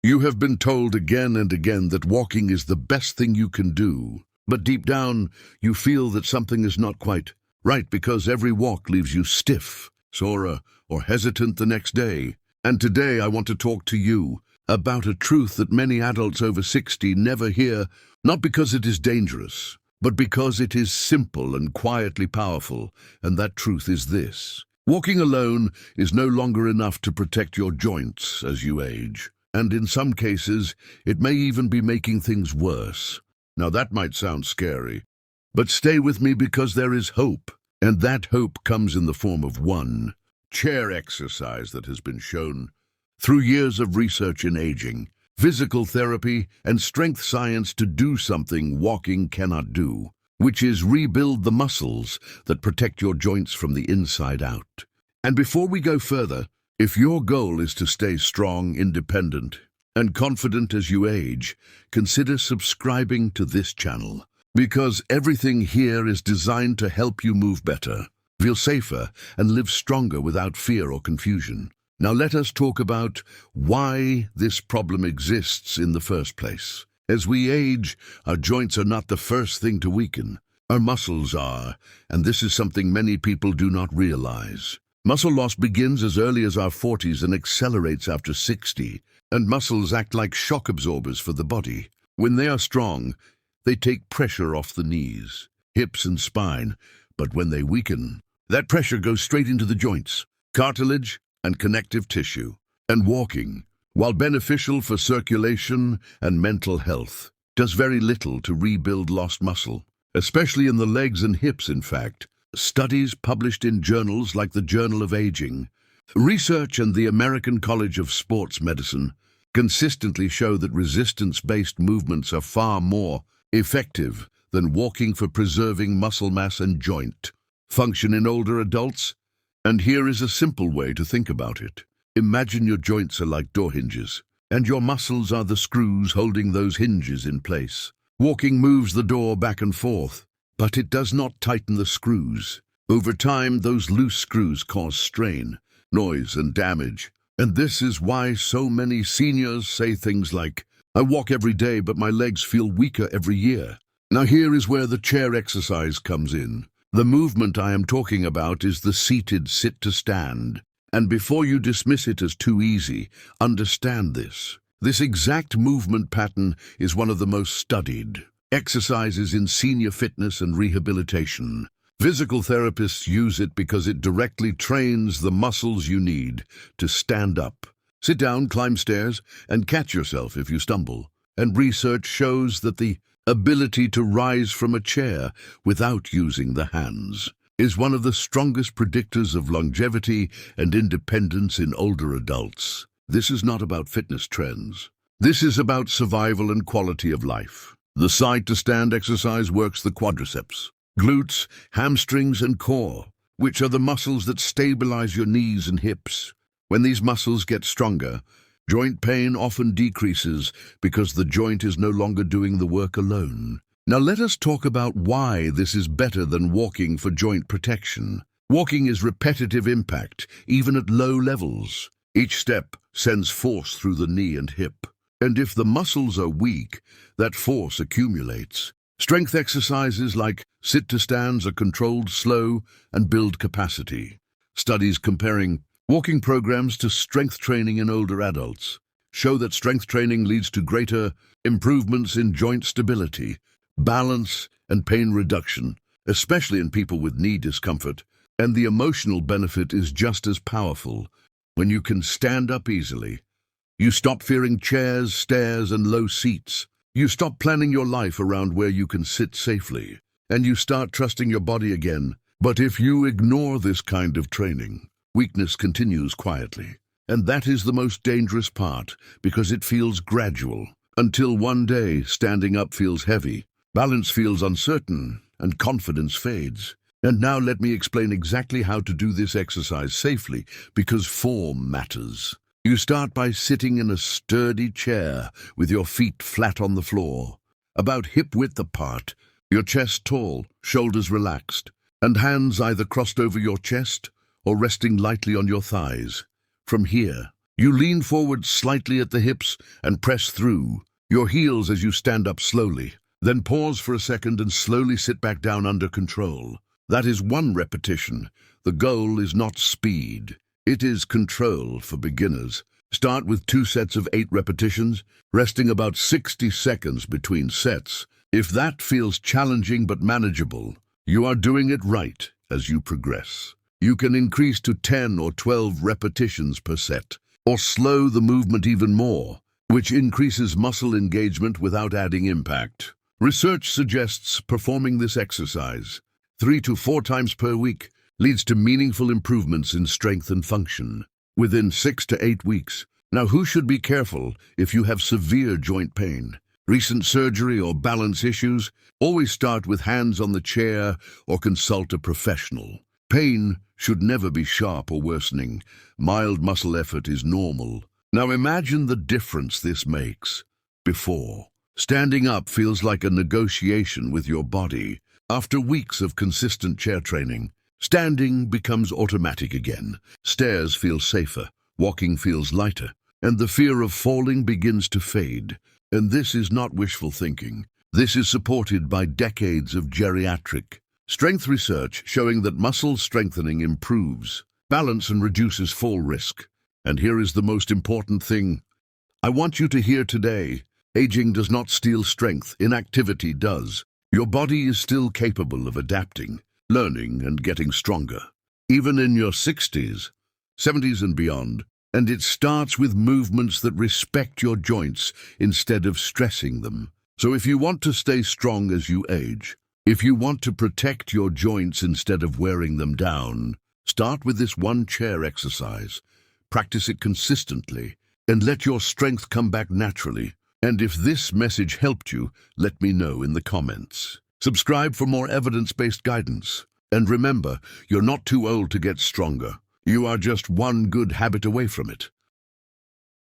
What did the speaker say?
You have been told again and again that walking is the best thing you can do, but deep down you feel that something is not quite right because every walk leaves you stiff, sore, or hesitant the next day. And today I want to talk to you about a truth that many adults over 60 never hear, not because it is dangerous, but because it is simple and quietly powerful, and that truth is this. Walking alone is no longer enough to protect your joints as you age. And in some cases, it may even be making things worse. Now that might sound scary, but stay with me because there is hope, and that hope comes in the form of one chair exercise that has been shown through years of research in aging, physical therapy, and strength science to do something walking cannot do, which is rebuild the muscles that protect your joints from the inside out. And before we go further, if your goal is to stay strong, independent, and confident as you age, consider subscribing to this channel, because everything here is designed to help you move better, feel safer, and live stronger without fear or confusion. Now let us talk about why this problem exists in the first place. As we age, our joints are not the first thing to weaken. Our muscles are, and this is something many people do not realize. Muscle loss begins as early as our 40s and accelerates after 60, and muscles act like shock absorbers for the body. When they are strong, they take pressure off the knees, hips, and spine, but when they weaken, that pressure goes straight into the joints, cartilage, and connective tissue. And walking, while beneficial for circulation and mental health, does very little to rebuild lost muscle, especially in the legs and hips, in fact. Studies published in journals like the Journal of Aging, Research, and the American College of Sports Medicine consistently show that resistance-based movements are far more effective than walking for preserving muscle mass and joint function in older adults. And here is a simple way to think about it. Imagine your joints are like door hinges, and your muscles are the screws holding those hinges in place. Walking moves the door back and forth, but it does not tighten the screws. Over time, those loose screws cause strain, noise, and damage. And this is why so many seniors say things like, "I walk every day, but my legs feel weaker every year." Now here is where the chair exercise comes in. The movement I am talking about is the seated sit-to-stand. And before you dismiss it as too easy, understand this. This exact movement pattern is one of the most studied exercises in senior fitness and rehabilitation. Physical therapists use it because it directly trains the muscles you need to stand up, sit down, climb stairs, and catch yourself if you stumble. And research shows that the ability to rise from a chair without using the hands is one of the strongest predictors of longevity and independence in older adults. This is not about fitness trends. This is about survival and quality of life. The side-to-stand exercise works the quadriceps, glutes, hamstrings, and core, which are the muscles that stabilize your knees and hips. When these muscles get stronger, joint pain often decreases because the joint is no longer doing the work alone. Now let us talk about why this is better than walking for joint protection. Walking is repetitive impact, even at low levels. Each step sends force through the knee and hip. And if the muscles are weak, that force accumulates. Strength exercises like sit-to-stands are controlled, slow, and build capacity. Studies comparing walking programs to strength training in older adults show that strength training leads to greater improvements in joint stability, balance, and pain reduction, especially in people with knee discomfort. And the emotional benefit is just as powerful. When you can stand up easily, you stop fearing chairs, stairs, and low seats. You stop planning your life around where you can sit safely, and you start trusting your body again. But if you ignore this kind of training, weakness continues quietly. And that is the most dangerous part, because it feels gradual, until one day standing up feels heavy, balance feels uncertain, and confidence fades. And now let me explain exactly how to do this exercise safely, because form matters. You start by sitting in a sturdy chair with your feet flat on the floor, about hip-width apart, your chest tall, shoulders relaxed, and hands either crossed over your chest or resting lightly on your thighs. From here, You lean forward slightly at the hips and press through your heels as you stand up slowly. Then pause for a second and slowly sit back down under control. That is 1 repetition. The goal is not speed. It is control for beginners. Start with 2 sets of 8 repetitions, resting about 60 seconds between sets. If that feels challenging but manageable, you are doing it right as you progress. You can increase to 10 or 12 repetitions per set, or slow the movement even more, which increases muscle engagement without adding impact. Research suggests performing this exercise 3 to 4 times per week leads to meaningful improvements in strength and function within 6 to 8 weeks. Now, who should be careful if you have severe joint pain, recent surgery, or balance issues? Always start with hands on the chair or consult a professional. Pain should never be sharp or worsening. Mild muscle effort is normal. Now imagine the difference this makes. Before, standing up feels like a negotiation with your body. After weeks of consistent chair training, standing becomes automatic again. Stairs feel safer, walking feels lighter, and the fear of falling begins to fade. And this is not wishful thinking. This is supported by decades of geriatric strength research showing that muscle strengthening improves balance and reduces fall risk. And here is the most important thing I want you to hear today. Aging does not steal strength, inactivity does. Your body is still capable of adapting, learning, and getting stronger, even in your 60s, 70s, and beyond. And it starts with movements that respect your joints instead of stressing them. So if you want to stay strong as you age, if you want to protect your joints instead of wearing them down, start with this 1 chair exercise. Practice it consistently and let your strength come back naturally. And if this message helped you, let me know in the comments. Subscribe for more evidence-based guidance. And remember, you're not too old to get stronger. You are just 1 good habit away from it.